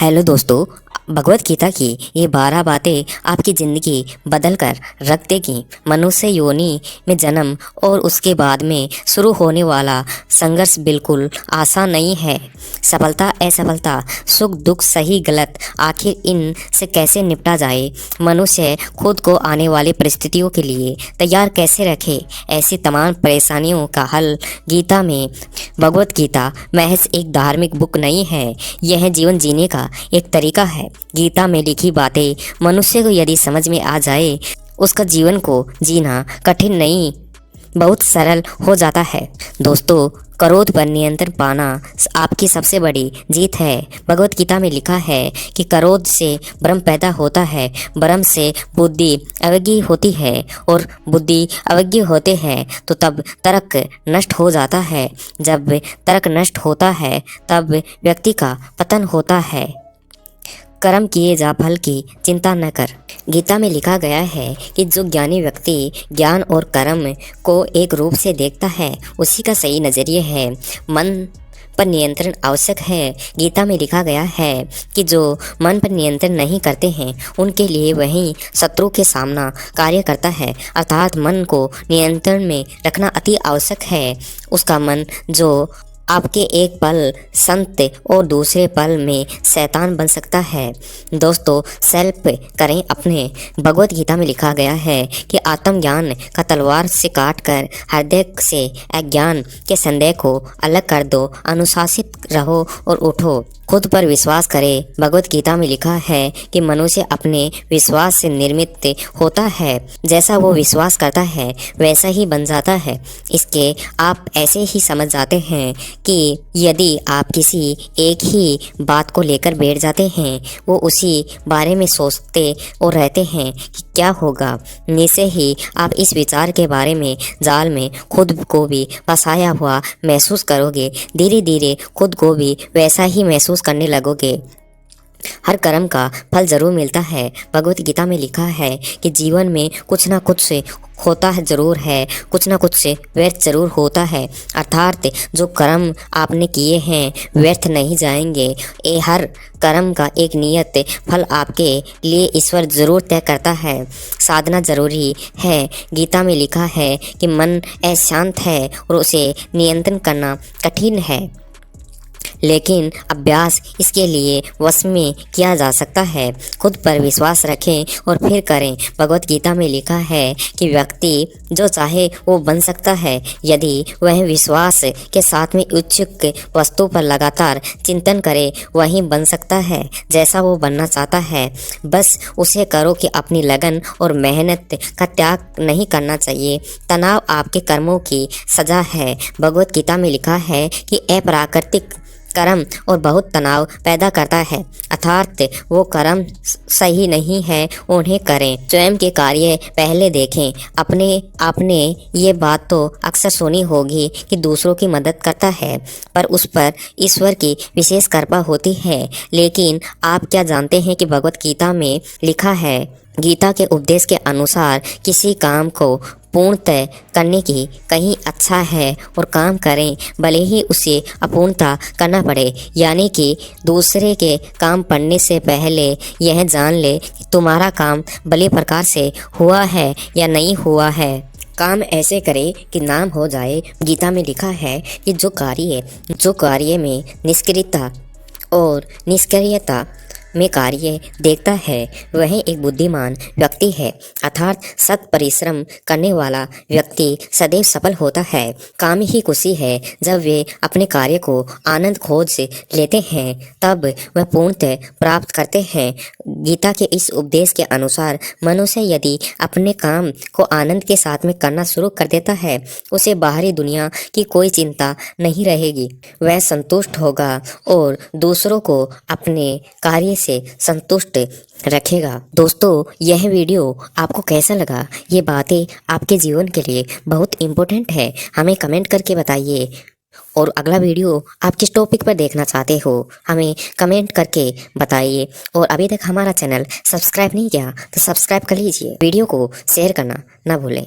Hello दोस्तों, भगवत गीता की ये 12 बातें आपकी ज़िंदगी बदल कर रख देगी। मनुष्य योनि में जन्म और उसके बाद में शुरू होने वाला संघर्ष बिल्कुल आसान नहीं है। सफलता असफलता, सुख दुख, सही गलत, आखिर इन से कैसे निपटा जाए, मनुष्य खुद को आने वाली परिस्थितियों के लिए तैयार कैसे रखे, ऐसी तमाम परेशानियों का हल गीता में। भगवत गीता महज एक धार्मिक बुक नहीं है, यह जीवन जीने का एक तरीका है। गीता में लिखी बातें मनुष्य को यदि समझ में आ जाए, उसका जीवन को जीना कठिन नहीं, बहुत सरल हो जाता है। दोस्तों, क्रोध पर नियंत्रण पाना आपकी सबसे बड़ी जीत है। भगवत गीता में लिखा है कि क्रोध से भ्रम पैदा होता है, भ्रम से बुद्धि अवज्ञा होती है और बुद्धि अवज्ञा होते हैं तो तब तर्क नष्ट हो जाता है। जब तर्क नष्ट होता है तब व्यक्ति का पतन होता है। कर्म किए जा, फल की चिंता न कर। गीता में लिखा गया है कि जो ज्ञानी व्यक्ति ज्ञान और कर्म को एक रूप से देखता है, उसी का सही नजरिया है। मन पर नियंत्रण आवश्यक है। गीता में लिखा गया है कि जो मन पर नियंत्रण नहीं करते हैं, उनके लिए वही शत्रु के सामना कार्य करता है। अर्थात मन को नियंत्रण में रखना अति आवश्यक है। उसका मन जो आपके एक पल संत और दूसरे पल में शैतान बन सकता है। दोस्तों, सेल्फ करें अपने। भगवत गीता में लिखा गया है कि आत्मज्ञान का तलवार से काट कर हृदय से अज्ञान के संदेह को अलग कर दो। अनुशासित रहो और उठो, खुद पर विश्वास करें। भगवत गीता में लिखा है कि मनुष्य अपने विश्वास से निर्मित होता है। जैसा वो विश्वास करता है वैसा ही बन जाता है। इसके आप ऐसे ही समझ जाते हैं कि यदि आप किसी एक ही बात को लेकर बैठ जाते हैं, वो उसी बारे में सोचते और रहते हैं कि क्या होगा, निश्चय ही आप इस विचार के बारे में जाल में खुद को भी फंसाया हुआ महसूस करोगे। धीरे धीरे खुद को भी वैसा ही महसूस करने लगोगे। हर कर्म का फल जरूर मिलता है। भगवत गीता में लिखा है कि जीवन में कुछ ना कुछ से होता है जरूर है, कुछ ना कुछ से व्यर्थ जरूर होता है। अर्थात जो कर्म आपने किए हैं व्यर्थ नहीं जाएंगे। ये हर कर्म का एक नियत फल आपके लिए ईश्वर जरूर तय करता है। साधना जरूरी है। गीता में लिखा है कि मन अशांत है और उसे नियंत्रण करना कठिन है, लेकिन अभ्यास इसके लिए वश में किया जा सकता है। खुद पर विश्वास रखें और फिर करें। भगवत गीता में लिखा है कि व्यक्ति जो चाहे वो बन सकता है, यदि वह विश्वास के साथ में इच्छुक वस्तु पर लगातार चिंतन करे, वही बन सकता है जैसा वो बनना चाहता है। बस उसे करो कि अपनी लगन और मेहनत का त्याग नहीं करना चाहिए। तनाव आपके कर्मों की सजा है। भगवत गीता में लिखा है कि अप्राकृतिक कर्म और बहुत तनाव पैदा करता है, अर्थात वो कर्म सही नहीं है, उन्हें करें। स्वयं के कार्य पहले देखें। आपने ये बात तो अक्सर सुनी होगी कि दूसरों की मदद करता है पर उस पर ईश्वर की विशेष कृपा होती है। लेकिन आप क्या जानते हैं कि भगवत गीता में लिखा है, गीता के उपदेश के अनुसार किसी काम को पूर्णतः करने की कहीं अच्छा है और काम करें, भले ही उसे अपूर्णता करना पड़े। यानी कि दूसरे के काम पढ़ने से पहले यह जान ले कि तुम्हारा काम भले प्रकार से हुआ है या नहीं हुआ है। काम ऐसे करे कि नाम हो जाए। गीता में लिखा है कि जो कार्य में निष्क्रियता और निष्क्रियता में कार्य देखता है, वह एक बुद्धिमान व्यक्ति है। अर्थात सत परिश्रम करने वाला व्यक्ति सदैव सफल होता है। काम ही खुशी है। जब वे अपने कार्य को आनंद खोज लेते हैं, तब वह पूर्णतः प्राप्त करते हैं। गीता के इस उपदेश के अनुसार मनुष्य यदि अपने काम को आनंद के साथ में करना शुरू कर देता है, उसे बाहरी दुनिया की कोई चिंता नहीं रहेगी। वह संतुष्ट होगा और दूसरों को अपने कार्य से संतुष्ट रखेगा। दोस्तों, यह वीडियो आपको कैसा लगा? ये बातें आपके जीवन के लिए बहुत इम्पोर्टेंट है। हमें कमेंट करके बताइए। और अगला वीडियो आप किस टॉपिक पर देखना चाहते हो, हमें कमेंट करके बताइए। और अभी तक हमारा चैनल सब्सक्राइब नहीं किया तो सब्सक्राइब कर लीजिए। वीडियो को शेयर करना ना भूलें।